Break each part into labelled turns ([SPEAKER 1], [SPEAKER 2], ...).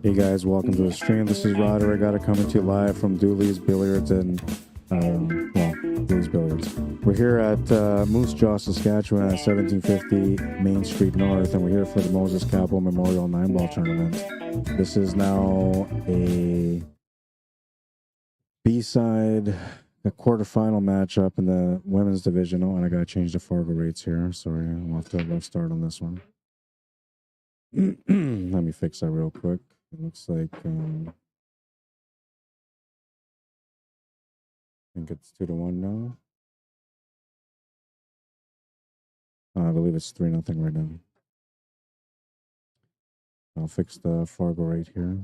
[SPEAKER 1] Hey guys, welcome to the stream. This is Rod Arriagada coming to you live from Dooley's Billiards and, Dooley's Billiards. We're here at Moose Jaw, Saskatchewan at 1750 Main Street North, and we're here for the Moses CAPPO Memorial 9-ball tournament. This is now a B-side, a quarterfinal matchup in the women's division. Oh, and I got to change the Fargo rates here. Sorry, I'm off to a rough start on this one. Let me fix that real quick. It looks like I think it's 2-1 now. I believe it's 3-0 right now. I'll fix the Fargo right here.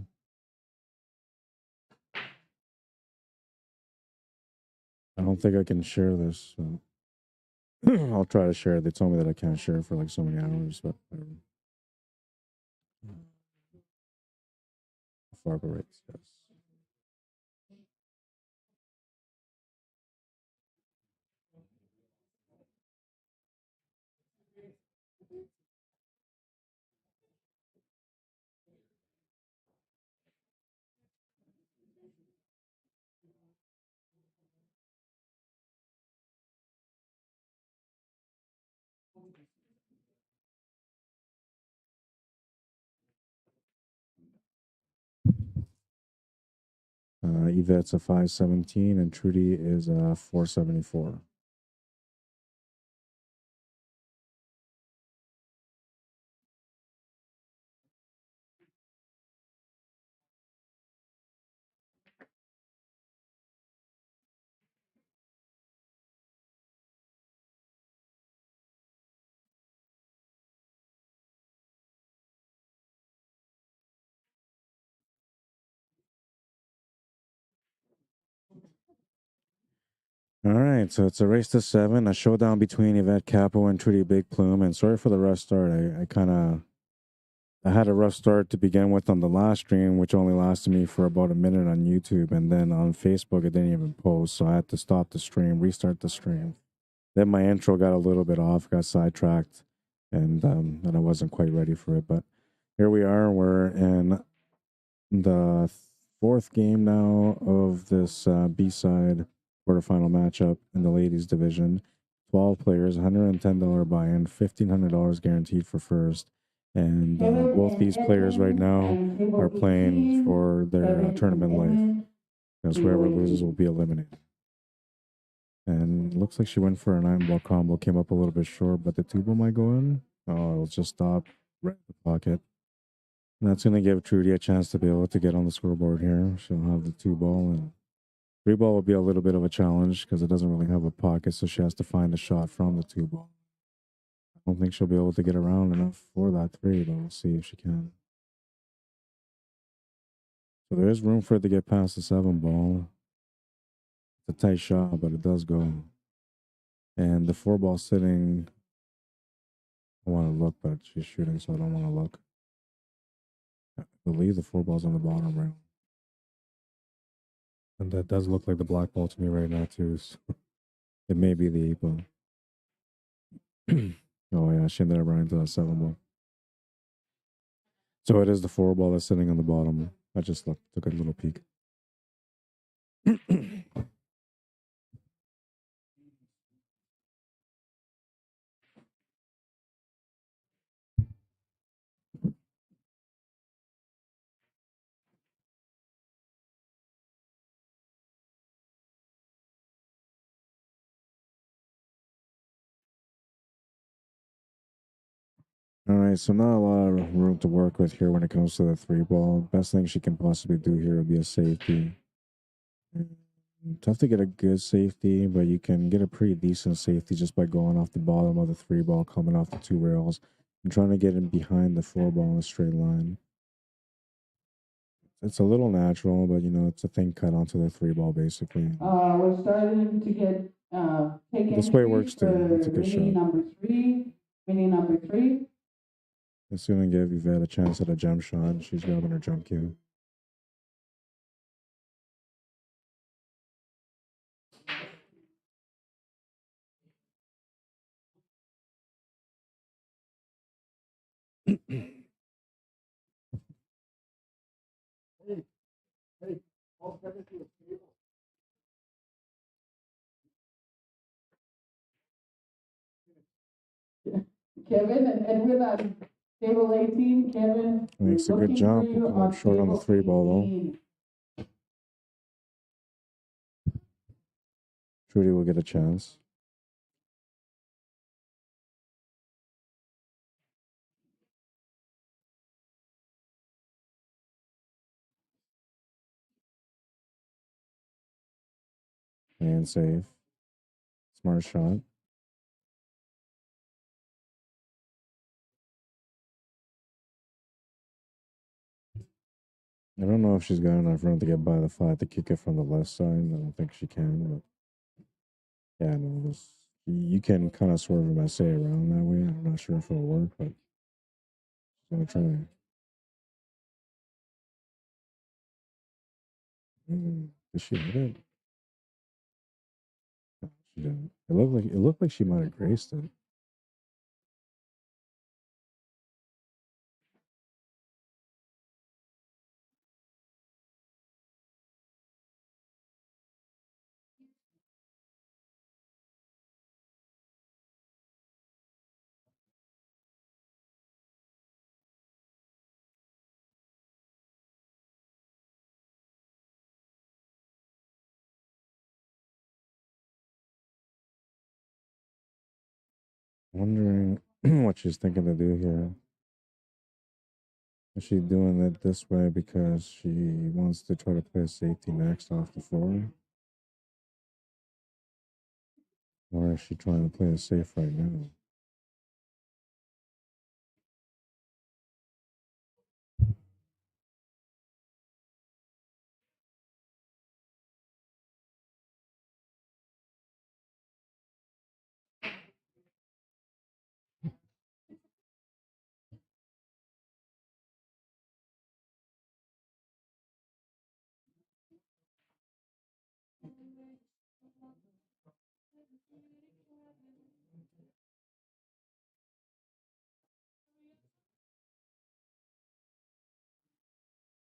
[SPEAKER 1] I don't think I can share this. So I'll try to share it. They told me that I can't share for like so many hours, but whatever. Fargo rates, yes. YVETTE's a 517 and Trudy is a 474. All right, so it's a race to 7, a showdown between Yvette CAPPO and Trudy BIGPLUME. And sorry for the rough start. I had a rough start to begin with on the last stream, which only lasted me for about a minute on YouTube. And then on Facebook, it didn't even post. So I had to stop the stream, restart the stream. Then my intro got a little bit off, got sidetracked, and I wasn't quite ready for it. But here we are. We're in the fourth game now of this B-side quarterfinal matchup in the ladies division. 12 players, $110 buy-in, $1,500 guaranteed for first. And both these players right now are playing for their tournament life, because whoever loses will be eliminated. And it looks like she went for a 9-ball combo, came up a little bit short, but the 2-ball might go in. Oh, it'll just stop right in the pocket. And that's going to give Trudy a chance to be able to get on the scoreboard here. She'll have the 2-ball, and 3-ball will be a little bit of a challenge because it doesn't really have a pocket, so she has to find a shot from the 2-ball. I don't think she'll be able to get around enough for that 3, but we'll see if she can. So there is room for it to get past the 7-ball. It's a tight shot, but it does go. And the 4-ball sitting, I want to look, but she's shooting, so I don't want to look. I believe the 4-ball's on the bottom rail. And that does look like the black ball to me right now, too. So it may be the 8-ball. Oh, yeah, she ended up running to that 7-ball. So it is the 4-ball that's sitting on the bottom. I just took a little peek. All right, so not a lot of room to work with here when it comes to the 3-ball. Best thing she can possibly do here would be a safety. Tough to get a good safety, but you can get a pretty decent safety just by going off the bottom of the 3-ball, coming off the 2 rails, and trying to get in behind the 4-ball in a straight line. It's a little natural, but you know, it's a thing cut onto the 3-ball basically.
[SPEAKER 2] We're starting to get take
[SPEAKER 1] this way it works too. That's a good shot.
[SPEAKER 2] Winning number 3.
[SPEAKER 1] It's gonna give Yvette a chance at a jump shot. She's grabbing her jump cue.
[SPEAKER 2] Kevin and Edwin on table 18. Kevin,
[SPEAKER 1] Makes a good
[SPEAKER 2] looking
[SPEAKER 1] jump.
[SPEAKER 2] for you
[SPEAKER 1] Will come up short on the
[SPEAKER 2] table
[SPEAKER 1] 3 ball
[SPEAKER 2] 18.
[SPEAKER 1] though. Trudy will get a chance. And safe. Smart shot. I don't know if she's got enough room to get by the 5 to kick it from the left side. I don't think she can, but yeah, no, this, you can kind of swerve my say around that way. I'm not sure if it'll work, but I'm gonna try. Did she hit it? No, she didn't. It looked like she might have graced it. Wondering what she's thinking to do here. Is she doing it this way because she wants to try to play a safety next off the 4? Or is she trying to play it safe right now?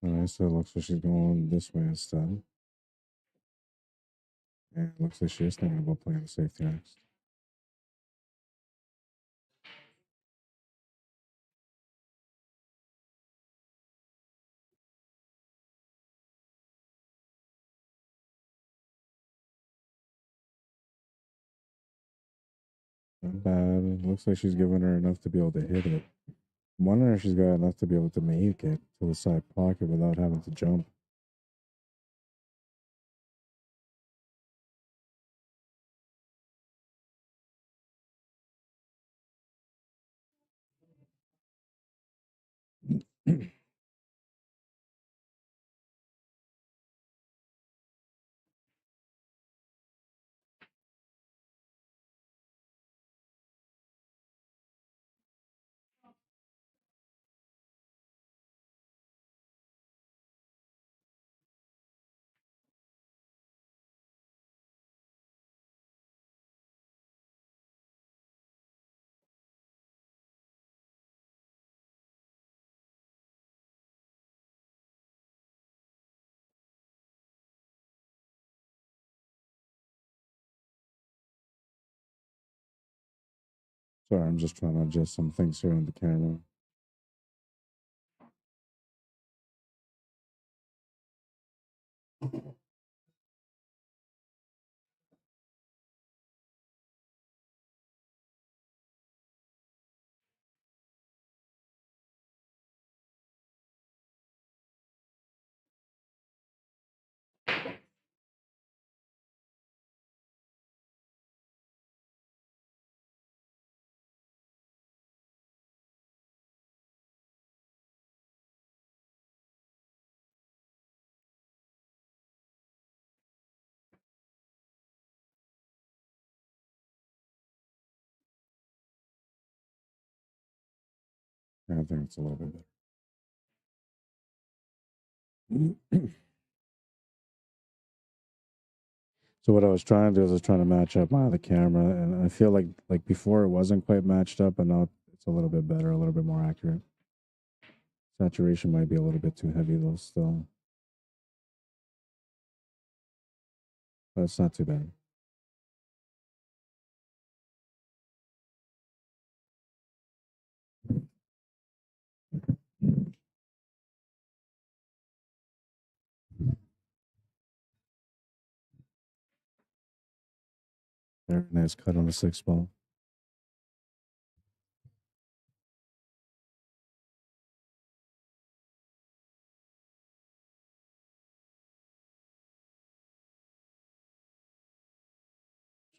[SPEAKER 1] Alright, so it looks like she's going this way instead. And it looks like she is thinking about playing the safety next. Not bad. It looks like she's giving her enough to be able to hit it. I'm wondering if she's got enough to be able to make it to the side pocket without having to jump. Sorry, I'm just trying to adjust some things here on the camera. I think it's a little bit better. So what I was trying to do is I was trying to match up my other camera, and I feel like before it wasn't quite matched up, and now it's a little bit better, a little bit more accurate. Saturation might be a little bit too heavy though still. but it's not too bad. Very nice cut on the 6 ball.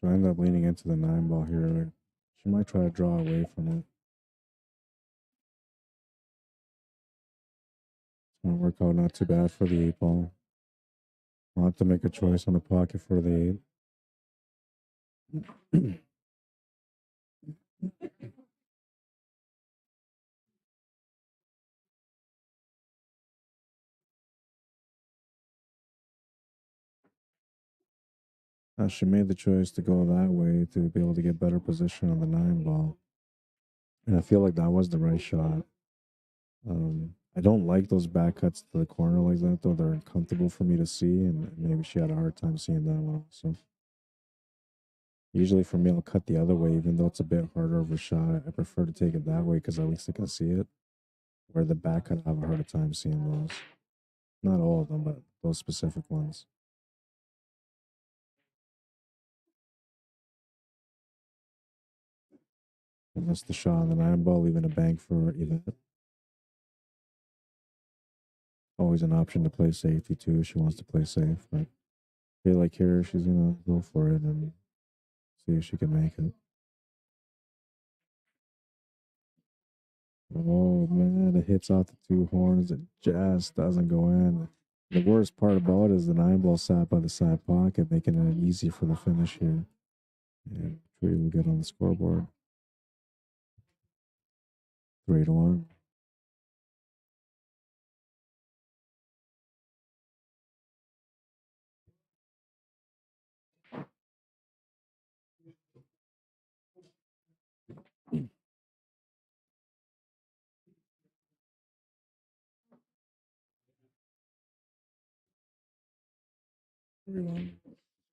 [SPEAKER 1] So I end up leaning into the 9 ball here. She might try to draw away from it. It's gonna work out not too bad for the 8 ball. I'll have to make a choice on the pocket for the 8. She made the choice to go that way to be able to get better position on the 9 ball. And I feel like that was the right shot. I don't like those back cuts to the corner like that, though. They're uncomfortable for me to see, and maybe she had a hard time seeing that one also. Usually for me, I'll cut the other way, even though it's a bit harder of a shot. I prefer to take it that way because at least I can see it. Where the back cut, I have a harder time seeing those. Not all of them, but those specific ones. And that's the shot on the 9 ball, leaving a bank for Yvette. Always an option to play safety too. She wants to play safe, but I feel like here she's gonna go for it and see if she can make it. Oh man, it hits off the 2 horns. It just doesn't go in. The worst part about it is the 9 ball sat by the side pocket, making it easy for the finish here. And Trudy will get on the scoreboard. 3-1.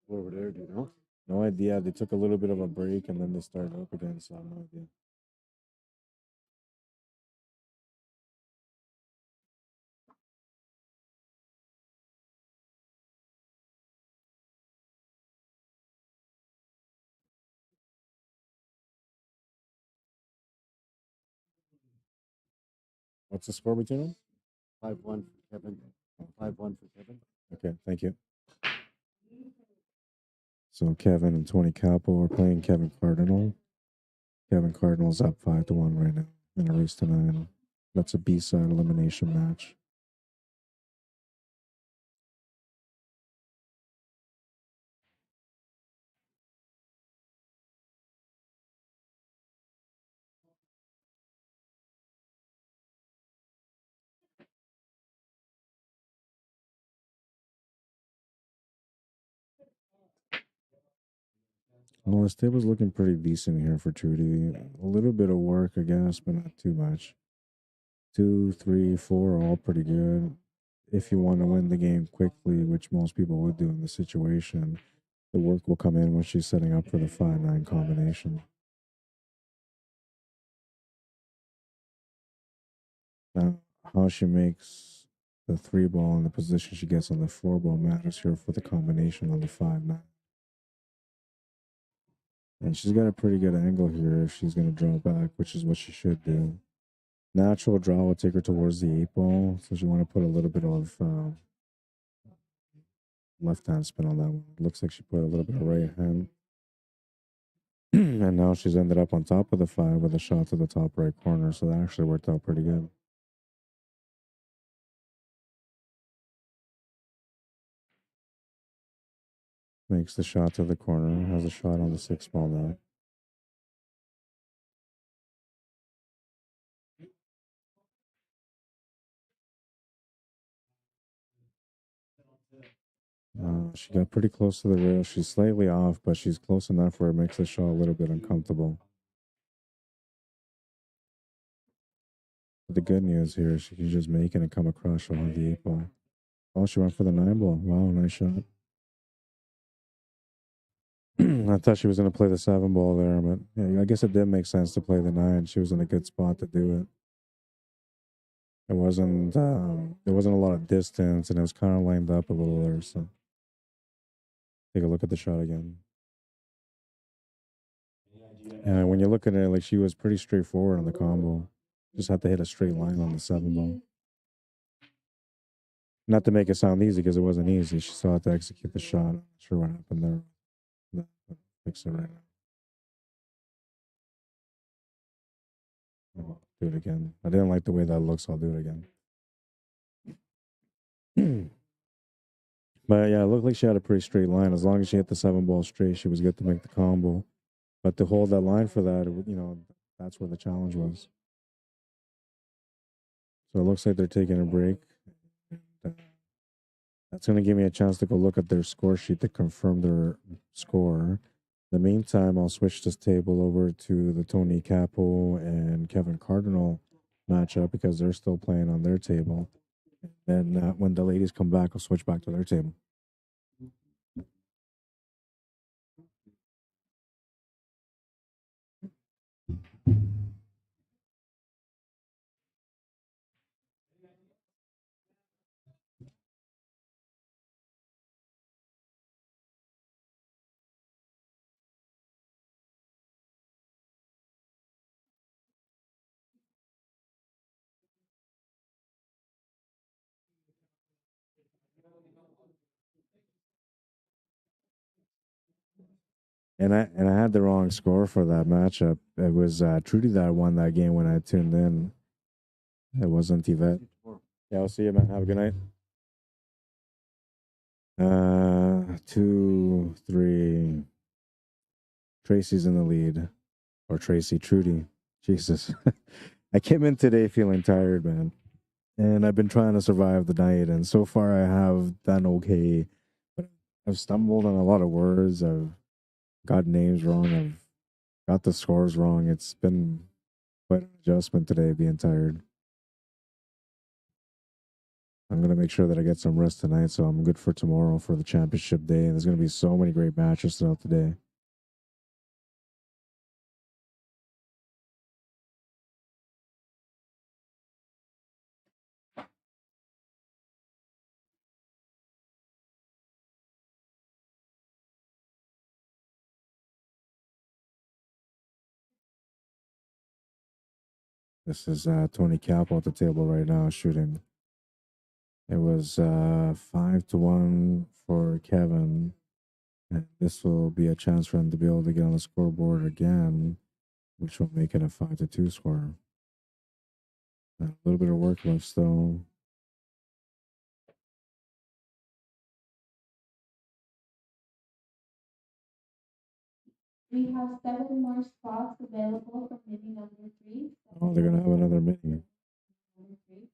[SPEAKER 1] Over there, do you know? No idea. They took a little bit of a break and then they started up again, so I have no idea. What's the score between them? 5-1 for Kevin. 5-1 for Kevin. Okay, thank you. So Kevin and Tony CAPPO are playing Kevin Cardinal. Kevin Cardinal's up 5-1 right now in a race to 9. That's a B-side elimination match. Well, this table's looking pretty decent here for Trudy. A little bit of work, I guess, but not too much. 2, 3, 4 are all pretty good. If you want to win the game quickly, which most people would do in this situation, the work will come in when she's setting up for the 5-9 combination. Now, how she makes the 3 ball and the position she gets on the 4 ball matters here for the combination on the 5-9. And she's got a pretty good angle here if she's going to draw back, which is what she should do. Natural draw will take her towards the 8 ball, so she want to put a little bit of left hand spin on that one. It looks like she put a little bit of right hand. And now she's ended up on top of the 5 with a shot to the top right corner, so that actually worked out pretty good. Makes the shot to the corner, has a shot on the 6 ball now. She got pretty close to the rail. She's slightly off, but she's close enough where it makes the shot a little bit uncomfortable. But the good news here is she can just make it and come across on the 8 ball. Oh, she went for the 9 ball. Wow, nice shot. I thought she was going to play the 7 ball there, but yeah, I guess it did make sense to play the 9. She was in a good spot to do it. There wasn't a lot of distance, and it was kind of lined up a little there. So take a look at the shot again. And when you look at it, like she was pretty straightforward on the combo. Just had to hit a straight line on the 7 ball. Not to make it sound easy, because it wasn't easy. She still had to execute the shot. I'm not sure what happened there. No, fix it right now. I'll do it again. I didn't like the way that looks. I'll do it again. But yeah, it looked like she had a pretty straight line. As long as she hit the 7 ball straight, she was good to make the combo. But to hold that line for that, that's where the challenge was. So it looks like they're taking a break. That's going to give me a chance to go look at their score sheet to confirm their score. In the meantime, I'll switch this table over to the Tony CAPPO and Kevin Cardinal matchup, because they're still playing on their table. And when the ladies come back, I'll switch back to their table. And I had the wrong score for that matchup. It was Trudy that won that game when I tuned in. It wasn't Yvette. Yeah, I'll see you, man. Have a good night. 2, 3. Tracy's in the lead. Or Tracy, Trudy. Jesus. I came in today feeling tired, man. And I've been trying to survive the night. And so far, I have done okay. But I've stumbled on a lot of words. I've got names wrong. I've got the scores wrong. It's been quite an adjustment today, being tired. I'm going to make sure that I get some rest tonight, so I'm good for tomorrow for the championship day. And there's going to be so many great matches throughout the day. This is Tony CAPPO at the table right now shooting. It was 5-1 for Kevin. And this will be a chance for him to be able to get on the scoreboard again, which will make it a 5-2 score. A little bit of work left still.
[SPEAKER 2] We have 7 more spots available for mini number 3.
[SPEAKER 1] Oh, they're going to have another mini.
[SPEAKER 2] Number 3.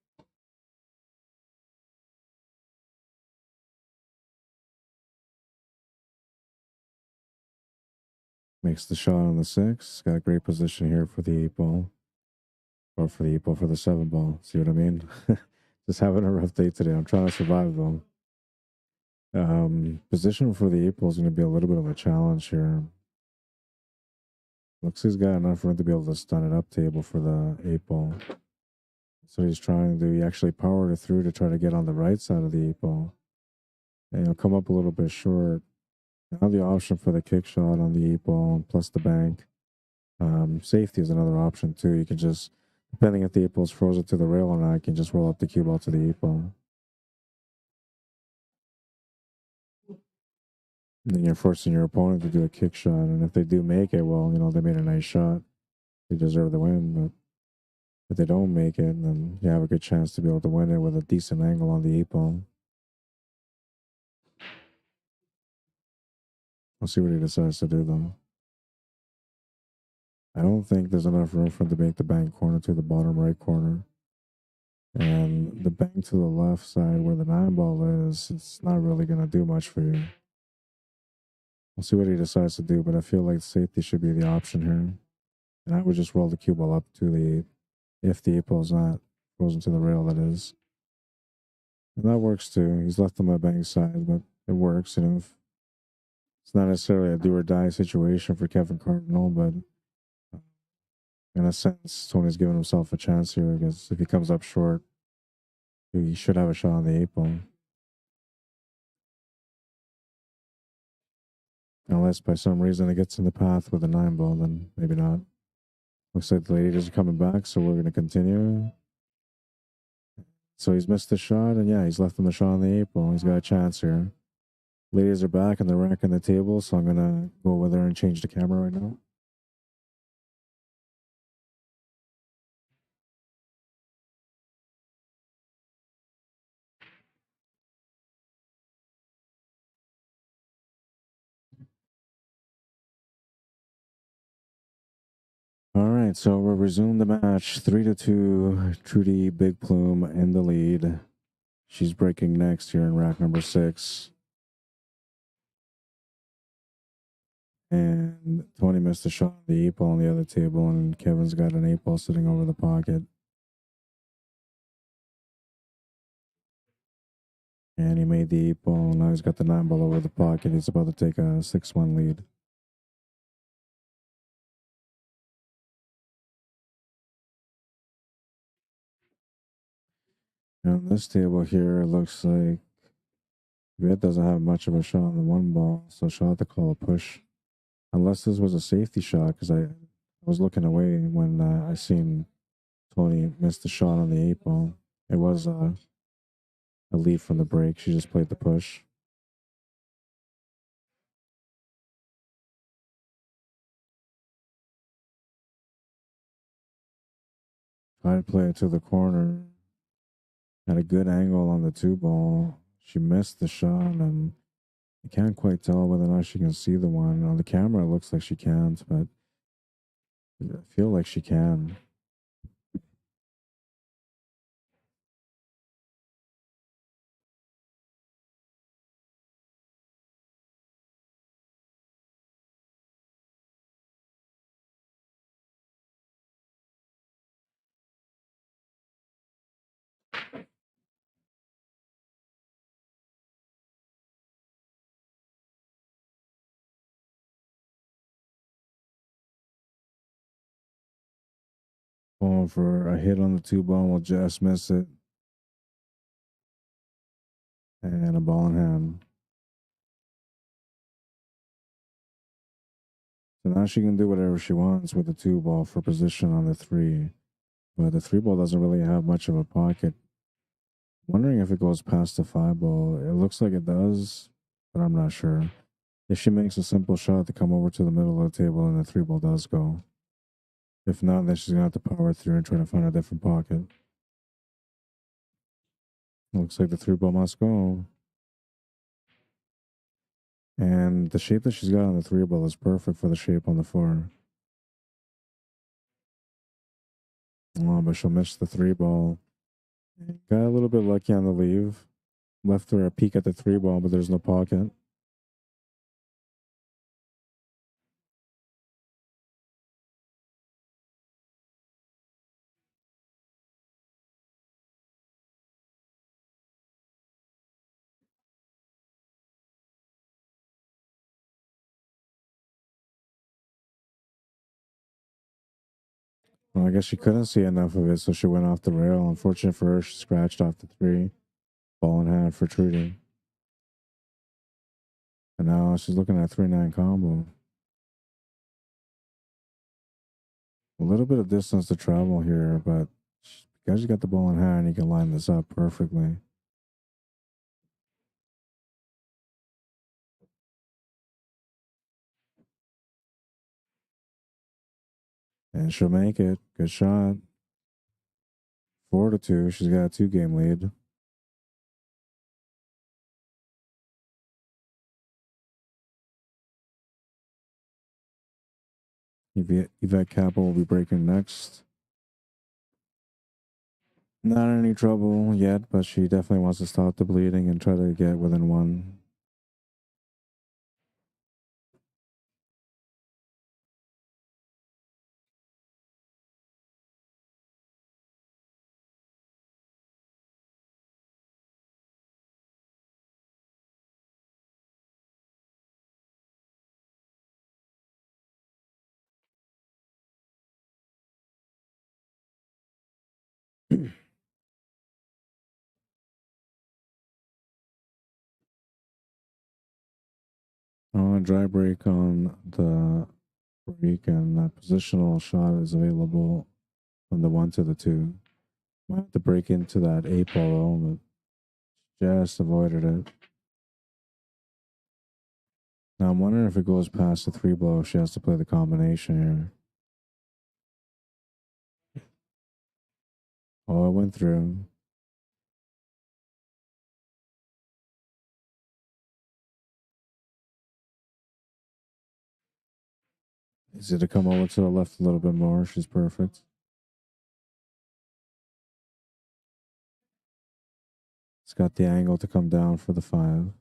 [SPEAKER 1] Makes the shot on the 6. Got a great position here for the 8 ball. Or for the 8 ball, for the 7 ball. See what I mean? Just having a rough day today. I'm trying to survive though. Position for the 8 ball is going to be a little bit of a challenge here. Looks he's got enough room to be able to stun it up table for the 8 ball. So he's trying to do, he actually powered it through to try to get on the right side of the 8 ball. And he'll come up a little bit short. Now the option for the kick shot on the 8 ball plus the bank. Safety is another option too. You can just, depending if the 8 ball's frozen to the rail or not, you can just roll up the cue ball to the 8 ball. And then you're forcing your opponent to do a kick shot. And if they do make it, well, they made a nice shot. They deserve the win. But if they don't make it, then you have a good chance to be able to win it with a decent angle on the 8 ball. We'll see what he decides to do, though. I don't think there's enough room for him to make the bank corner to the bottom right corner. And the bank to the left side where the 9 ball is, it's not really going to do much for you. We'll see what he decides to do, but I feel like safety should be the option here. And I would just roll the cue ball up to the 8, if the 8 ball's not frozen to the rail, that is. And that works too. He's left on my bank side, but it works. It's not necessarily a do or die situation for Kevin Cardinal, but in a sense, Tony's giving himself a chance here because if he comes up short, he should have a shot on the 8 ball. Unless by some reason it gets in the path with a 9 ball, then maybe not. Looks like the ladies are coming back, so we're going to continue. So he's missed the shot, and yeah, he's left him the shot on the 8 ball. He's got a chance here. Ladies are back and they're racking the table, so I'm going to go over there and change the camera right now. All right, so we'll resume the match. 3-2, Trudy BIGPLUME in the lead. She's breaking next here in rack number 6. And Tony missed a shot on the 8 ball on the other table, and Kevin's got an 8 ball sitting over the pocket. And he made the 8 ball. Now he's got the 9 ball over the pocket. He's about to take a 6-1 lead. And on this table here, it looks like YVETTE doesn't have much of a shot on the 1 ball, so she'll have to call a push. Unless this was a safety shot, because I was looking away when I seen Tony miss the shot on the 8 ball. It was a lead from the break. She just played the push. I'd play it to the corner. Had a good angle on the 2 ball. She missed the shot, and I can't quite tell whether or not she can see the one. On the camera, it looks like she can't, but I feel like she can. Going for a hit on the 2 ball, will just miss it. And a ball in hand. So now she can do whatever she wants with the 2 ball for position on the 3. But the 3 ball doesn't really have much of a pocket. Wondering if it goes past the 5 ball. It looks like it does, but I'm not sure. If she makes a simple shot to come over to the middle of the table and the 3 ball does go. If not, then she's gonna have to power through and try to find a different pocket. Looks like the 3 ball must go. And the shape that she's got on the 3 ball is perfect for the shape on the 4. Oh, but she'll miss the 3 ball. Got a little bit lucky on the leave. Left her a peek at the 3 ball, but there's no pocket. Well, I guess she couldn't see enough of it, so she went off the rail. Unfortunate for her, she scratched off the 3. Ball in hand for Trudy. And now she's looking at a 3-9 combo. A little bit of distance to travel here, but because you got the ball in hand, you can line this up perfectly. And she'll make it. Good shot. 4-2. She's got a 2-game lead. YVETTE CAPPO will be breaking next. Not in any trouble yet, but she definitely wants to stop the bleeding and try to get within 1. Dry break on the break, and that positional shot is available from the 1 to the 2. Might have to break into that 8 ball, but just avoided it. Now I'm wondering if it goes past the 3 blow, she has to play the combination here. Oh, it went through. Easy to come over to the left a little bit more. She's perfect. It's got the angle to come down for the 5.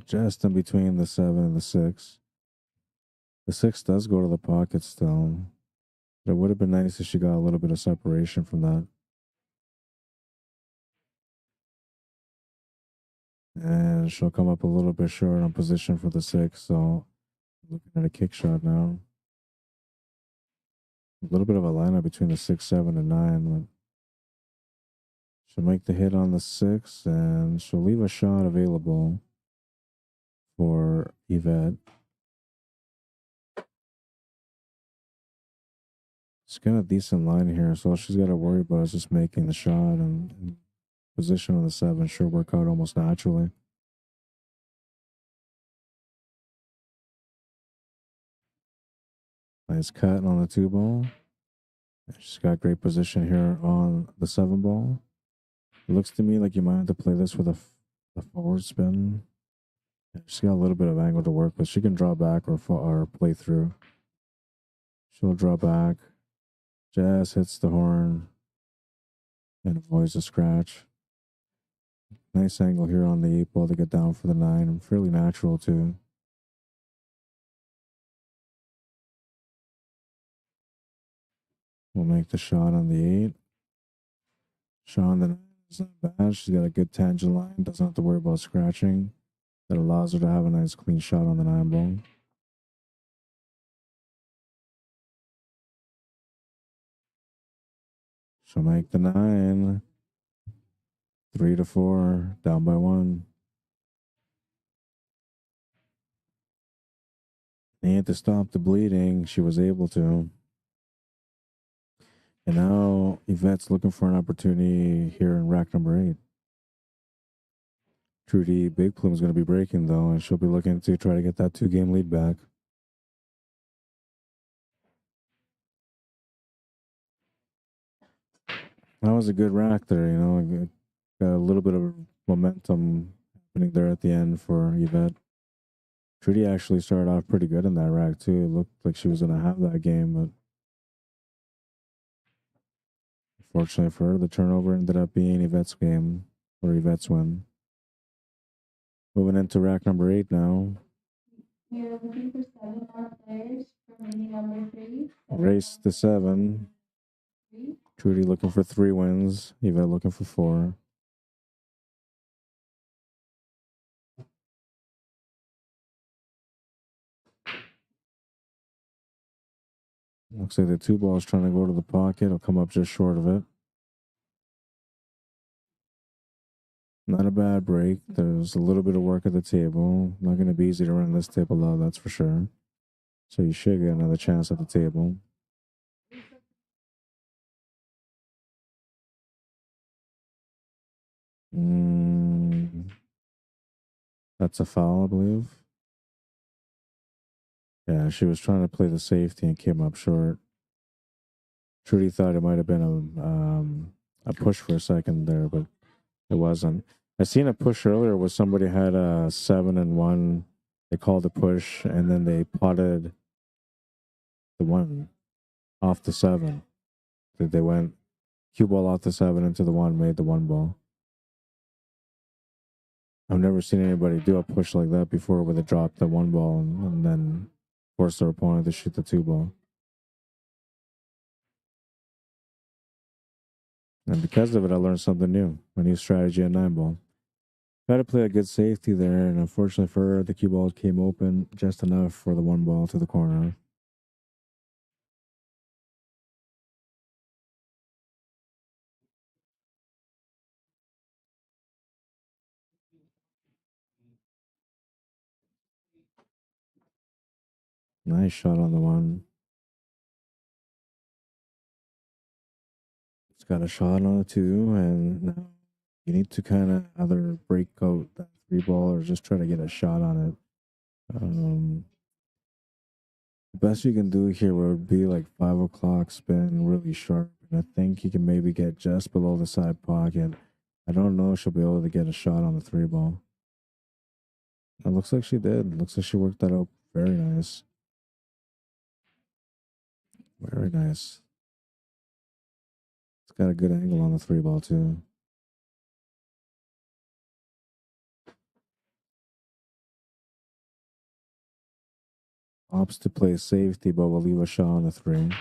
[SPEAKER 1] Just in between the 7 and the 6. The 6 does go to the pocket still. But it would have been nice if she got a little bit of separation from that. And she'll come up a little bit short on position for the 6. So looking at a kick shot now. A little bit of a lineup between the 6, 7, and 9. She'll make the hit on the 6, and she'll leave a shot available for Yvette. She's got a decent line here, so all she's got to worry about is just making the shot, and position on the 7 should work out almost naturally. Nice cut on the 2 ball. She's got great position here on the 7 ball. It looks to me like you might have to play this with a forward spin. She's got a little bit of angle to work with. She can draw back or play through. She'll draw back. Just hits the horn and avoids the scratch. Nice angle here on the 8 ball to get down for the 9. And fairly natural too. We'll make the shot on the 8. Shot on the 9 is not bad. She's got a good tangent line. Doesn't have to worry about scratching. That allows her to have a nice clean shot on the 9 ball. She'll make the 9. 3 to 4, down by 1. Need to stop the bleeding. She was able to. And now Yvette's looking for an opportunity here in rack number 8. Trudy BIGPLUME is going to be breaking though, and she'll be looking to try to get that 2-game lead back. That was a good rack there, you know. Got a little bit of momentum happening there at the end for Yvette. Trudy actually started off pretty good in that rack too. It looked like she was going to have that game, but unfortunately for her, the turnover ended up being Yvette's game, or Yvette's win. Moving into rack number 8 now.
[SPEAKER 2] We are looking for 7 more players for meeting number 3.
[SPEAKER 1] Race to 7. Trudy looking for 3 wins. Yvette looking for 4. Looks like the 2 ball is trying to go to the pocket. It'll come up just short of it. Not a bad break. There's a little bit of work at the table. Not going to be easy to run this table out, that's for sure. So you should get another chance at the table. That's a foul, I believe. Yeah, she was trying to play the safety and came up short. Trudy thought it might have been a push for a second there, but it wasn't. I seen a push earlier where somebody had a 7 and 1. They called a push and then they potted the 1 off the 7. They went cue ball off the 7 into the 1, made the 1 ball. I've never seen anybody do a push like that before where they dropped the 1 ball and then force their opponent to shoot the 2 ball. And because of it, I learned something new, a new strategy at 9 ball. Got to play a good safety there, and unfortunately for her, the cue ball came open just enough for the 1 ball to the corner. Nice shot on the one. It's got a shot on it too, and now you need to kind of either break out that three ball or just try to get a shot on it. The best you can do here would be like 5 o'clock spin, really sharp, and I think you can maybe get just below the side pocket. I don't know if she'll be able to get a shot on the three ball. It looks like she did. Looks like she worked that out very nice. Very nice. It's got a good angle on the three ball too. Opts to play safety, but will leave a shot on the three.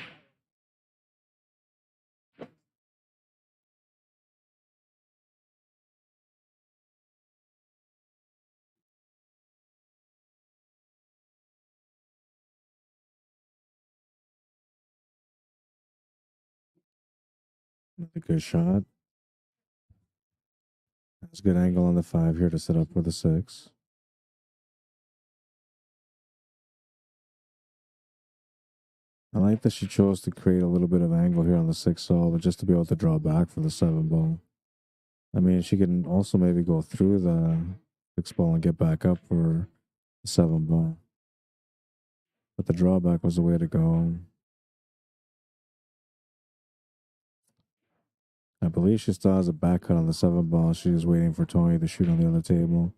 [SPEAKER 1] Another good shot. That's a good angle on the five here to set up for the six. I like that she chose to create a little bit of angle here on the six solve, but just to be able to draw back for the seven ball. I mean, she can also maybe go through the six ball and get back up for the seven ball. But the drawback was the way to go. I believe she still has a back cut on the seven ball. She was waiting for Tony to shoot on the other table.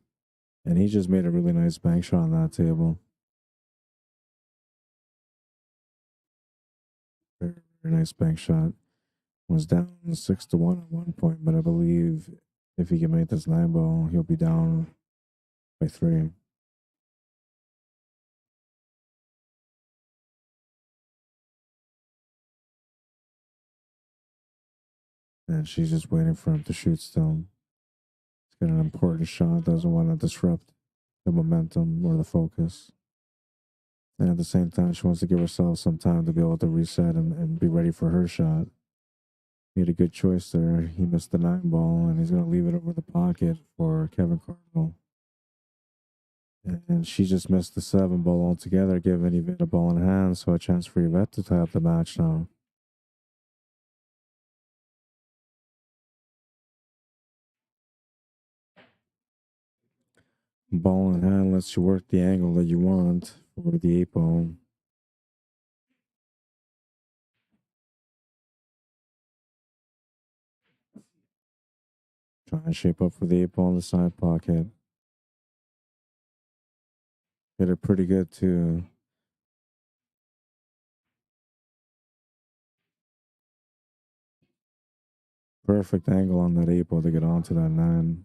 [SPEAKER 1] And he just made a really nice bank shot on that table. Very, very nice bank shot. Was down 6-1 at one point, but I believe if he can make this nine ball, he'll be down by three. And she's just waiting for him to shoot still. He's got an important shot, doesn't want to disrupt the momentum or the focus. And at the same time, she wants to give herself some time to be able to reset and be ready for her shot. Made a good choice there. He missed the nine ball, and he's going to leave it over the pocket for Kevin Cardinal. And she just missed the seven ball altogether, giving YVETTE a ball in hand, so a chance for YVETTE to tie up the match now. Ball in hand lets you work the angle that you want for the eight ball. Trying to shape up for the eight ball in the side pocket. Hit it pretty good too. Perfect angle on that eight ball to get onto that nine.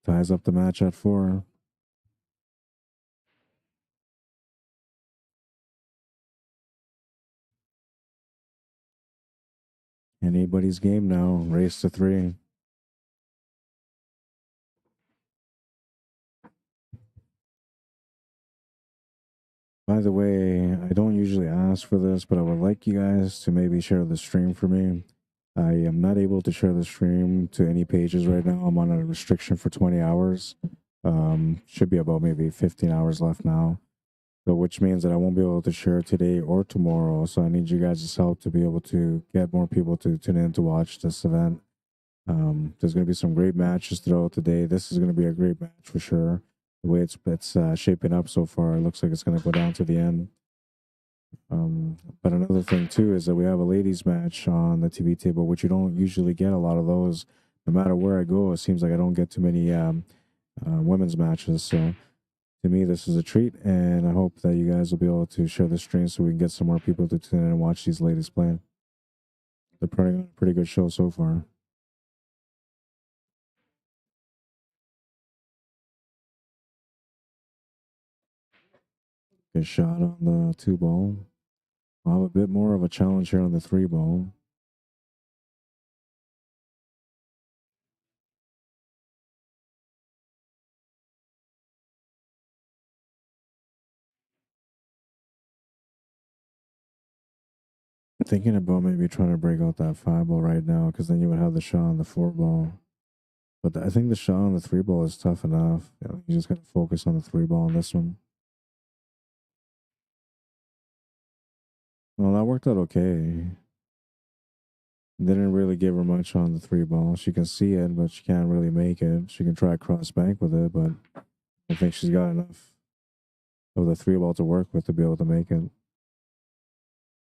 [SPEAKER 1] Ties up the match at 4. Anybody's game now. Race to 3. By the way, I don't usually ask for this, but I would like you guys to maybe share the stream for me. I am not able to share the stream to any pages right now. I'm on a restriction for 20 hours. Should be about maybe 15 hours left now. So which means that I won't be able to share today or tomorrow. So I need you guys' help to be able to get more people to tune in to watch this event. There's going to be some great matches throughout the day. This is going to be a great match for sure. The way it's shaping up so far, it looks like it's going to go down to the end. But another thing too is that we have a ladies match on the TV table, which you don't usually get a lot of those. No matter where I go, it seems like I don't get too many women's matches. So to me, this is a treat, and I hope that you guys will be able to share the stream so we can get some more people to tune in and watch these ladies play. They're putting on a pretty good show so far. Good shot on the two ball. I'll have a bit more of a challenge here on the three ball. Thinking about maybe trying to break out that five ball right now, because then you would have the shot on the four ball. But I think the shot on the 3-ball is tough enough. You just got to focus on the 3-ball on this one. Well, that worked out okay. Didn't really give her much on the 3-ball. She can see it, but she can't really make it. She can try cross bank with it, but I think she's got enough of the 3-ball to work with to be able to make it.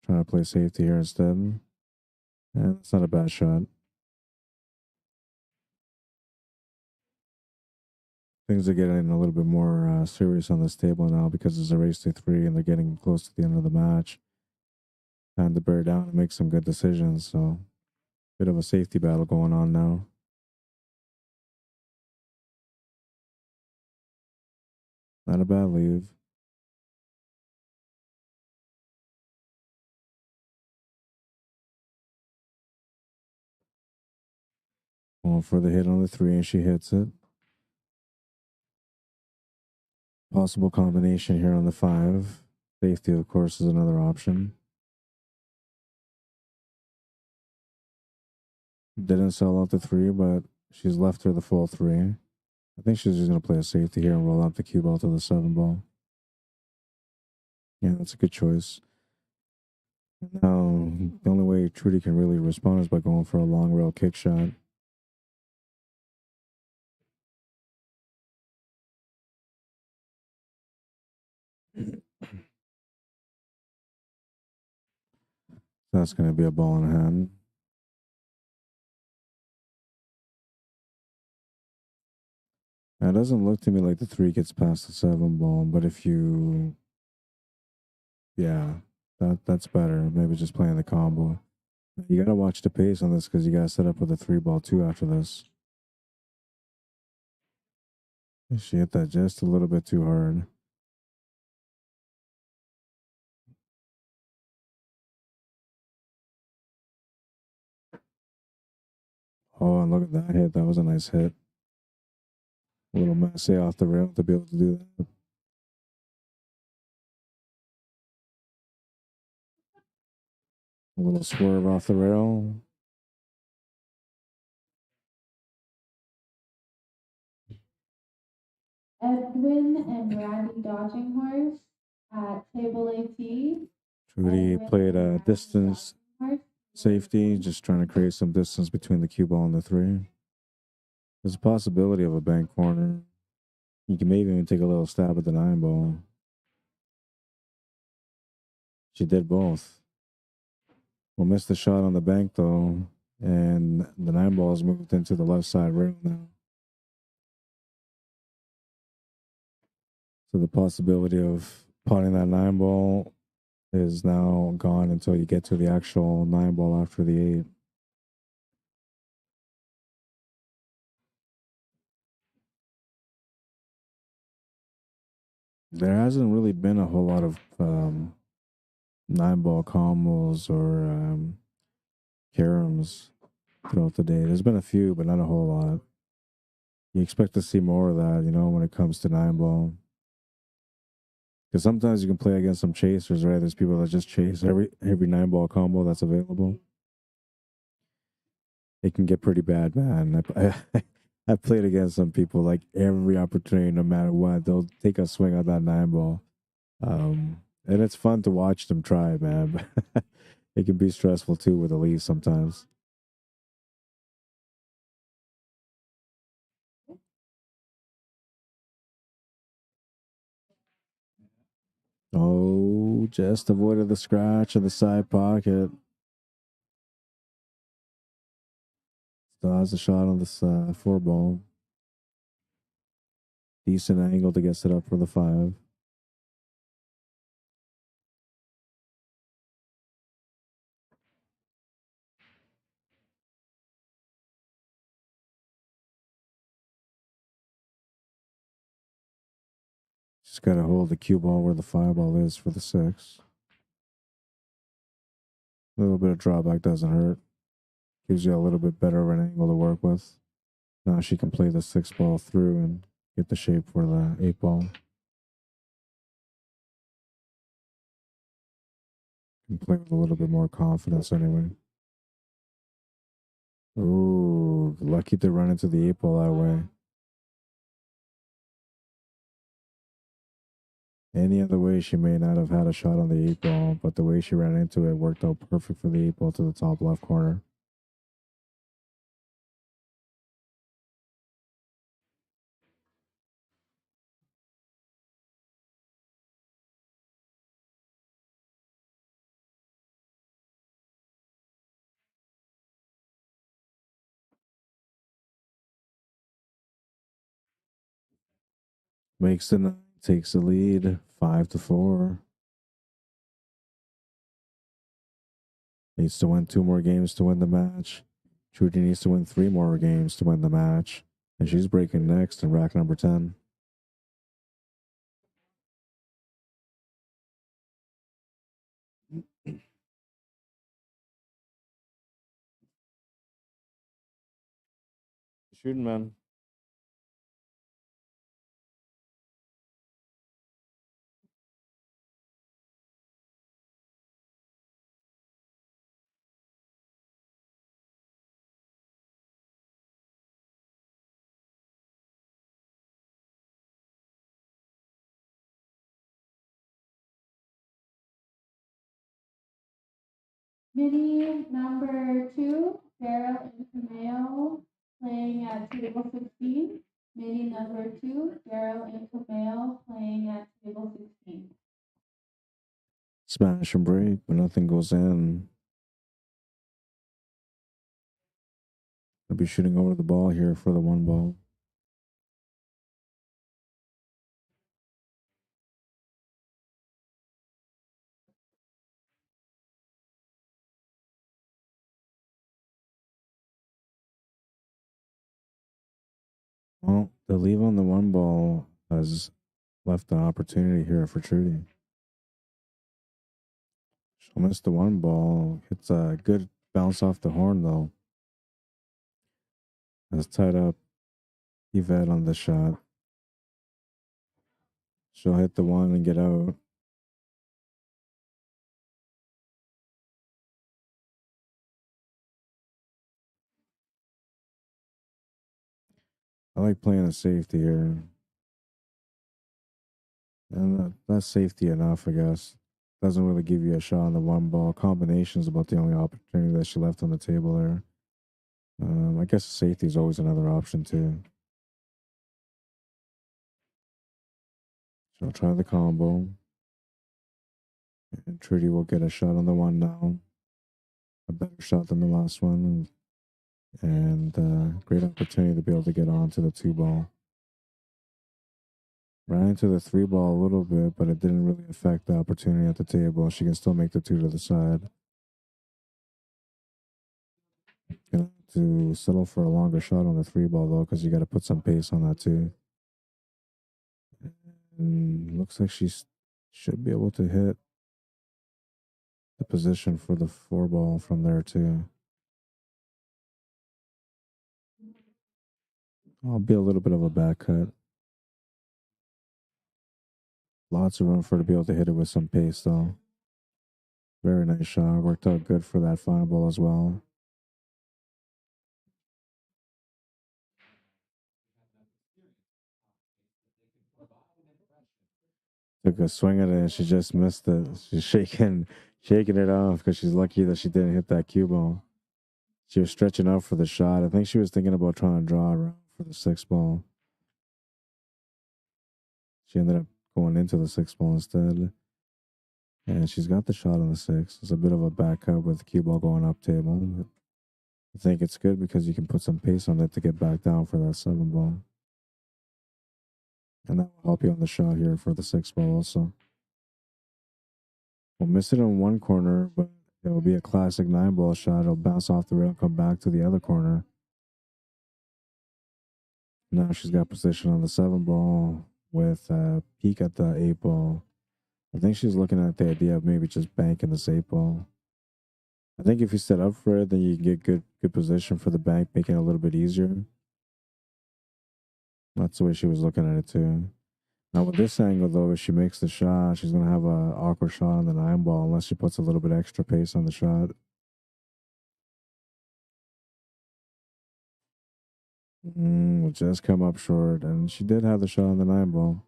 [SPEAKER 1] Trying to play safety here instead. And it's not a bad shot. Things are getting a little bit more serious on this table now because it's a race to 3 and they're getting close to the end of the match. Time to bear down and make some good decisions. So, bit of a safety battle going on now. Not a bad leave. Going for the hit on the 3 and she hits it. Possible combination here on the 5. Safety, of course, is another option. Didn't sell out the 3, but she's left her the full 3. I think she's just going to play a safety here and roll out the cue ball to the 7-ball. Yeah, that's a good choice. Now, the only way Trudy can really respond is by going for a long rail kick shot. That's going to be a ball in hand. It doesn't look to me like the 3 gets past the 7-ball, but if you... Yeah, that's better. Maybe just playing the combo. You got to watch the pace on this because you got to set up with a 3-ball too after this. She hit that just a little bit too hard. Oh, and look at that hit. That was a nice hit. A little messy off the rail to be able to do that. A little swerve off the rail.
[SPEAKER 2] Edwin and Randy Dodging Horse at table AT.
[SPEAKER 1] Trudy played a distance safety, just trying to create some distance between the cue ball and the 3. There's a possibility of a bank corner. You can maybe even take a little stab at the 9-ball. She did both. We'll miss the shot on the bank though, and the 9-ball's moved into the left side rail now. So the possibility of potting that 9-ball is now gone until you get to the actual 9-ball after the 8. There hasn't really been a whole lot of 9-ball combos or caroms throughout the day. There's been a few, but not a whole lot. You expect to see more of that, you know, when it comes to 9-ball. Because sometimes you can play against some chasers, right? There's people that just chase every 9-ball combo that's available. It can get pretty bad, man. I played against some people like every opportunity, no matter what, they'll take a swing at that 9-ball. And it's fun to watch them try, man. It can be stressful too with the lead sometimes. Oh, just avoided the scratch in the side pocket. Still has a shot on this 4-ball. Decent angle to get set up for the 5. Just got to hold the cue ball where the 5-ball is for the 6. A little bit of drawback doesn't hurt. Gives you a little bit better of an angle to work with. Now she can play the 6-ball through and get the shape for the 8-ball. Can play with a little bit more confidence anyway. Ooh, Ooh, lucky to run into the 8 ball that way. Any other way, she may not have had a shot on the 8 ball, but the way she ran into it worked out perfect for the 8 ball to the top left corner. Makes the 9, takes the lead, 5-4. Needs to win 2 more games to win the match. Trudy needs to win 3 more games to win the match. And she's breaking next in rack number 10. Shooting, man.
[SPEAKER 2] Mini number 2, Daryl and Cameo, playing at table 16. Mini number 2, Daryl and Cameo, playing at table 16.
[SPEAKER 1] Smash and break, but nothing goes in. I'll be shooting over the ball here for the 1 ball. Well, the leave on the 1 ball has left an opportunity here for Trudy. She'll miss the 1 ball. It's a good bounce off the horn, though. Has tied up Yvette on the shot. She'll hit the 1 and get out. I like playing a safety here. And that's safety enough, I guess. Doesn't really give you a shot on the 1 ball. Combination is about the only opportunity that she left on the table there. I guess safety is always another option, too. She'll try the combo. And Trudy will get a shot on the 1 now. A better shot than the last one. And great opportunity to be able to get on to the 2 ball. Ran into the 3 ball a little bit, but it didn't really affect the opportunity at the table. She can still make the 2 to the side. Gonna have to settle for a longer shot on the 3 ball, though, because you got to put some pace on that, too. And looks like she should be able to hit the position for the 4 ball from there, too. I'll be a little bit of a back cut. Lots of room for her to be able to hit it with some pace, though. Very nice shot. Worked out good for that 5 ball as well. Took a swing at it and she just missed it. She's shaking it off because she's lucky that she didn't hit that cue ball. She was stretching out for the shot. I think she was thinking about trying to draw around for the 6 ball. She ended up going into the 6 ball instead. And she's got the shot on the 6. It's a bit of a back up with the cue ball going up table. But I think it's good because you can put some pace on it to get back down for that 7 ball. And that will help you on the shot here for the 6 ball also. We'll miss it on one corner, but it will be a classic 9 ball shot. It'll bounce off the rail and come back to the other corner. Now she's got position on the 7 ball with a peek at the 8 ball. I think she's looking at the idea of maybe just banking this 8 ball. I think if you set up for it, then you can get good position for the bank, making it a little bit easier. That's the way she was looking at it too. Now with this angle though, if she makes the shot, she's gonna have an awkward shot on the 9 ball unless she puts a little bit extra pace on the shot. Just come up short, and she did have the shot on the 9 ball.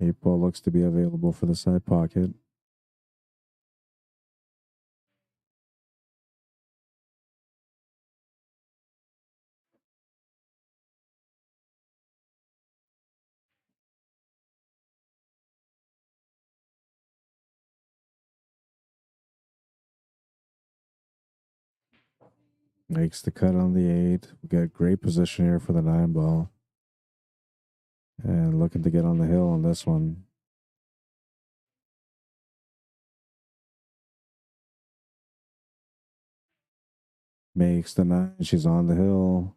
[SPEAKER 1] 8 ball looks to be available for the side pocket. Makes the cut on the 8. We got great position here for the 9 ball. And looking to get on the hill on this one. Makes the 9. She's on the hill.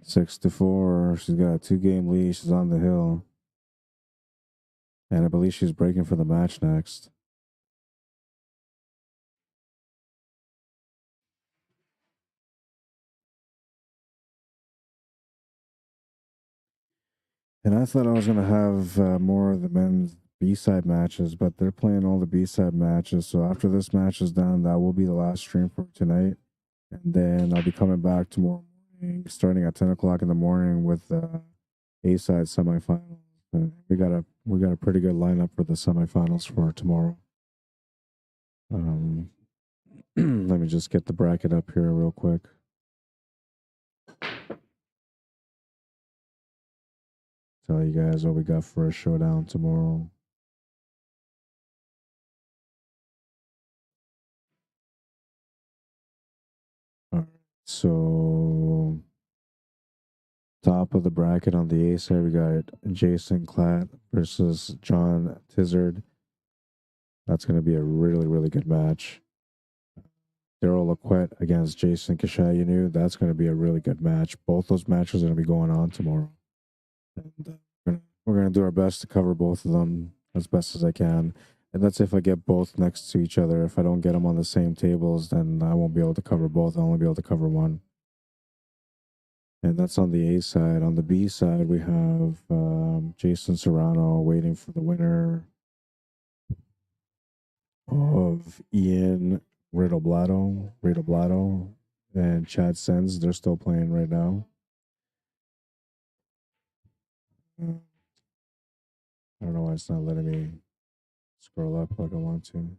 [SPEAKER 1] 6-4. She's got a 2-game lead. She's on the hill. And I believe she's breaking for the match next. And I thought I was going to have more of the men's B-side matches, but they're playing all the B-side matches. So after this match is done, that will be the last stream for tonight. And then I'll be coming back tomorrow morning, starting at 10 o'clock in the morning with the A-side semifinals. And we got a pretty good lineup for the semifinals for tomorrow. Let me just get the bracket up here real quick. Tell you guys what we got for a showdown tomorrow. All right, so top of the bracket on the A side, we got Jason Klatt versus John Tizard. That's going to be a really, really good match. Daryl Laquette against Jason Kashayanu. That's going to be a really good match. Both those matches are going to be going on tomorrow. And we're going to do our best to cover both of them as best as I can. And that's if I get both next to each other. If I don't get them on the same tables, then I won't be able to cover both. I'll only be able to cover one. And that's on the A side. On the B side, we have Jason Serrano waiting for the winner of Ian Riddle and Chad Sens. They're still playing right now. I don't know why it's not letting me scroll up like I want to.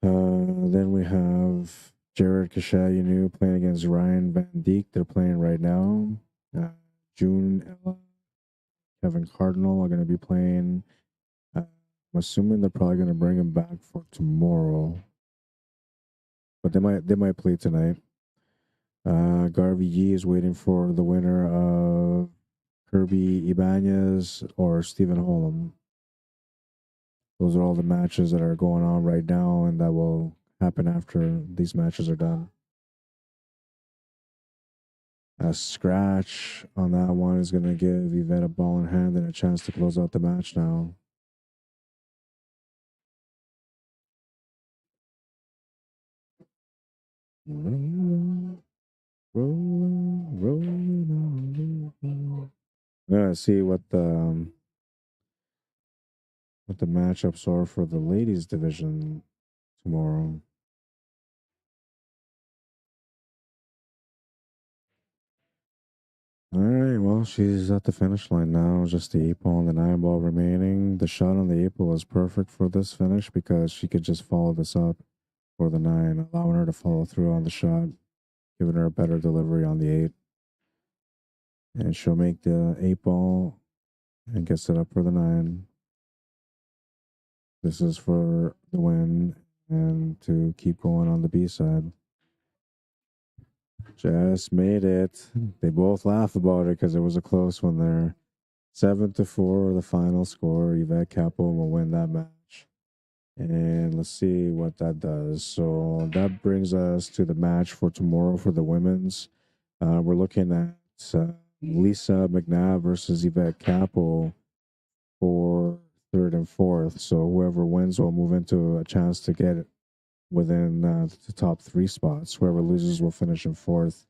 [SPEAKER 1] Then we have Jared Kashayanu playing against Ryan Van Dijk. They're playing right now. June Ella, Kevin Cardinal are going to be playing. I'm assuming they're probably going to bring him back for tomorrow, but they might play tonight. Garvey Yee is waiting for the winner of Kirby Ibanez or Stephen Holm. Those are all the matches that are going on right now, and that will happen after these matches are done. A scratch on that one is going to give Yvette a ball in hand and a chance to close out the match now. Rolling on. I'm gonna see what the matchups are for the ladies division tomorrow. All right, well, she's at the finish line now. Just the 8 ball and the 9 ball remaining. The shot on the 8 ball is perfect for this finish because she could just follow this up for the 9, allowing her to follow through on the shot, giving her a better delivery on the 8. And she'll make the 8 ball and gets it up for the 9. This is for the win and to keep going on the B side. Just made it. They both laugh about it because it was a close one there. 7-4, the final score. Yvette CAPPO will win that match. And let's see what that does. So that brings us to the match for tomorrow for the women's. We're looking at Lisa McNabb versus Yvette CAPPO for third and fourth. So whoever wins will move into a chance to get it within the top 3 spots. Whoever loses will finish in fourth.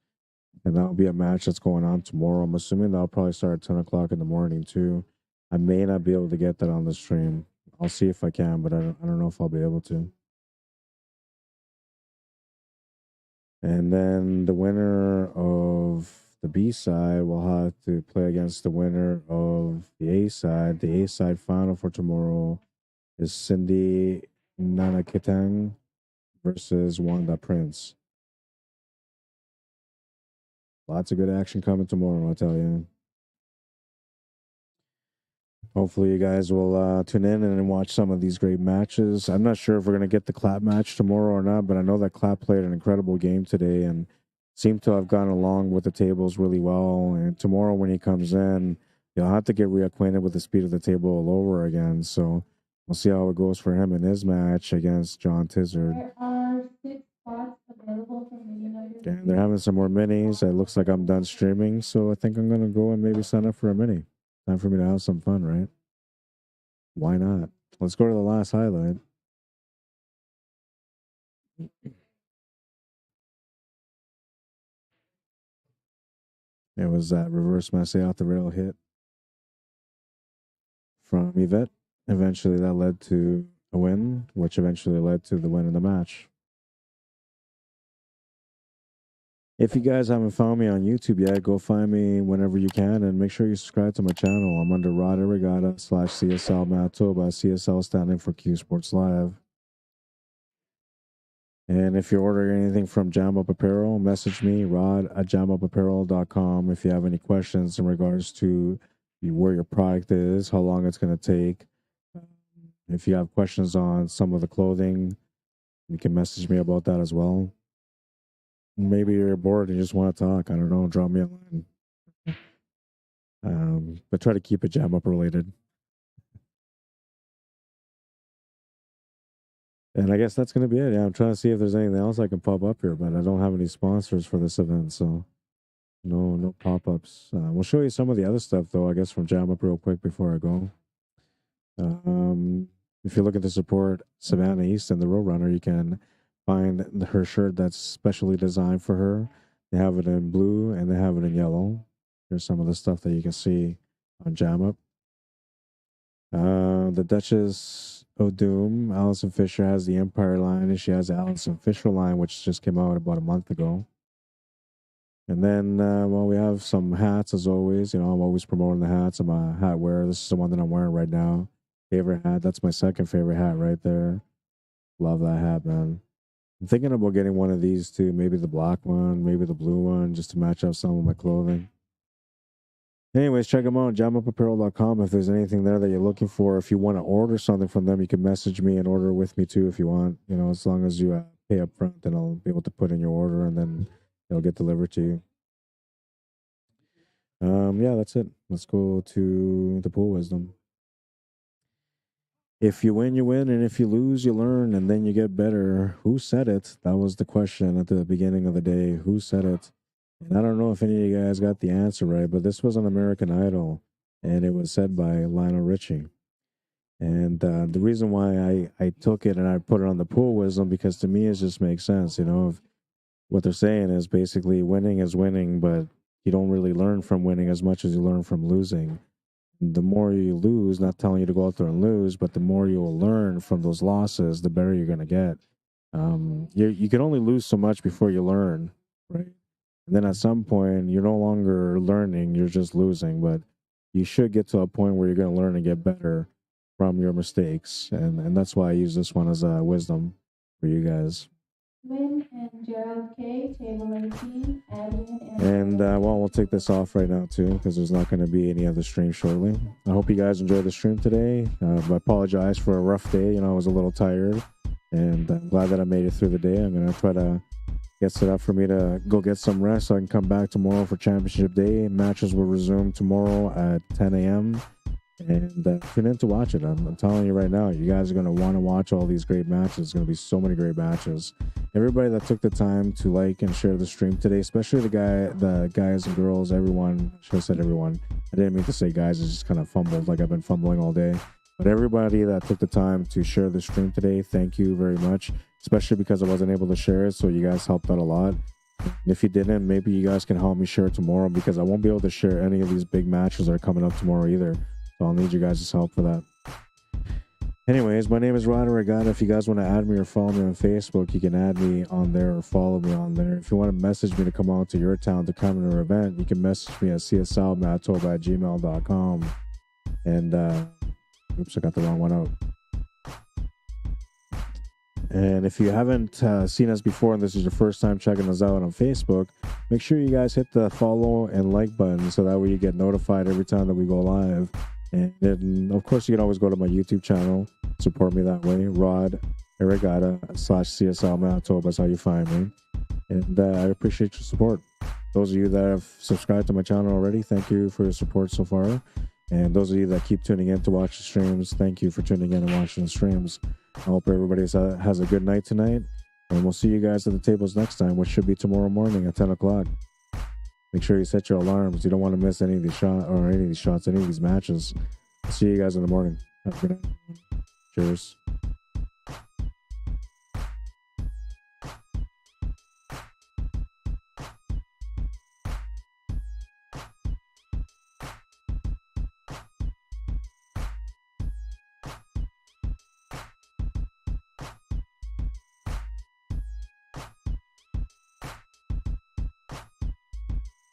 [SPEAKER 1] And that'll be a match that's going on tomorrow. I'm assuming that'll probably start at 10 o'clock in the morning too. I may not be able to get that on the stream. I'll see if I can, but I don't know if I'll be able to. And then the winner of the B side will have to play against the winner of the A side. The A side final for tomorrow is Cindy Nanakitang versus Wanda Prince. Lots of good action coming tomorrow, I'll tell you. Hopefully you guys will tune in and watch some of these great matches. I'm not sure if we're going to get the Clap match tomorrow or not, but I know that Clap played an incredible game today and seemed to have gone along with the tables really well. And tomorrow when he comes in, he'll have to get reacquainted with the speed of the table all over again. So we'll see how it goes for him in his match against John Tizard.
[SPEAKER 2] There are 6 spots available for mini number 2.
[SPEAKER 1] And they're having some more minis. It looks like I'm done streaming, so I think I'm going to go and maybe sign up for a mini. Time for me to have some fun, right? Why not? Let's go to the last highlight. It was that reverse masse off the rail hit from YVETTE. Eventually that led to a win, which eventually led to the win in the match. If you guys haven't found me on YouTube yet, go find me whenever you can and make sure you subscribe to my channel. I'm under Rod Arriagada /CSL Manitoba, CSL standing for Q Sports Live. And if you're ordering anything from Jam Up Apparel, message me, rod@jamupapparel.com, if you have any questions in regards to where your product is, how long it's going to take. If you have questions on some of the clothing, you can message me about that as well. Maybe you're bored and you just want to talk. I don't know. Drop me a line. But try to keep it Jam Up related. And I guess that's going to be it. Yeah, I'm trying to see if there's anything else I can pop up here, but I don't have any sponsors for this event, so no pop-ups. We'll show you some of the other stuff, though, I guess, from Jam Up real quick before I go. If you look at the support Savannah Easton, the Roadrunner, you can find her shirt that's specially designed for her. They have it in blue and they have it in yellow. Here's some of the stuff that you can see on Jam Up. The Duchess of Doom, Allison Fisher, has the Empire line, and she has the Allison Fisher line, which just came out about a month ago. And then, well, we have some hats, as always. You know, I'm always promoting the hats. I'm a hat wearer. This is the one that I'm wearing right now. Favorite hat. That's my second favorite hat right there. Love that hat, man. I'm thinking about getting one of these too. Maybe the black one, maybe the blue one, just to match up some of my clothing. Anyways, check them out, jamupapparel.com. If there's anything there that you're looking for, if you want to order something from them, you can message me and order with me too if you want. You know, as long as you pay up front, then I'll be able to put in your order and then it'll get delivered to you. Yeah, that's it. Let's go to the pool wisdom. If you win, you win, and if you lose, you learn, and then you get better. Who said it? That was the question at the beginning of the day. Who said it? And I don't know if any of you guys got the answer right, but this was on American Idol, and it was said by Lionel Richie. And the reason why I took it and I put it on the pool wisdom, because to me it just makes sense. You know, if what they're saying is basically winning is winning, but you don't really learn from winning as much as you learn from losing. The more you lose, not telling you to go out there and lose, but the more you'll learn from those losses, the better you're going to get. You can only lose so much before you learn, right? And then at some point, you're no longer learning, you're just losing. But you should get to a point where you're going to learn and get better from your mistakes. And that's why I use this one as a wisdom for you guys.
[SPEAKER 2] Win and Gerald K, table 18,
[SPEAKER 1] and well, we'll take this off right now too, because there's not going to be any other stream shortly. I hope you guys enjoyed the stream today. I apologize for a rough day. You know, I was a little tired, and I'm glad that I made it through the day. I'm going to try to get set up for me to go get some rest so I can come back tomorrow for championship day. Matches will resume tomorrow at 10 a.m. And tune in to watch it. I'm telling you right now, you guys are going to want to watch all these great matches. There's going to be so many great matches. Everybody that took the time to like and share the stream today, especially the guys and girls, everyone. I should have said everyone. I didn't mean to say guys. I just kind of fumbled, like I've been fumbling all day. But everybody that took the time to share the stream today, thank you very much, especially because I wasn't able to share it, so you guys helped out a lot. And if you didn't, maybe you guys can help me share it tomorrow, because I won't be able to share any of these big matches that are coming up tomorrow either. So I'll need you guys' help for that. Anyways, my name is Rod Arriagada. If you guys want to add me or follow me on Facebook, you can add me on there or follow me on there. If you want to message me to come out to your town to come to an event, you can message me at cslmanitoba@gmail.com. And, oops, I got the wrong one out. And if you haven't seen us before and this is your first time checking us out on Facebook, make sure you guys hit the follow and like button so that way you get notified every time that we go live. And then, of course, you can always go to my YouTube channel, support me that way, Rod Arriagada /CSL Manitoba is how you find me. And I appreciate your support. Those of you that have subscribed to my channel already, thank you for your support so far. And those of you that keep tuning in to watch the streams, thank you for tuning in and watching the streams. I hope everybody has a good night tonight. And we'll see you guys at the tables next time, which should be tomorrow morning at 10 o'clock. Make sure you set your alarms. You don't want to miss any of these shots, any of these matches. I'll see you guys in the morning. Have a good night. Cheers.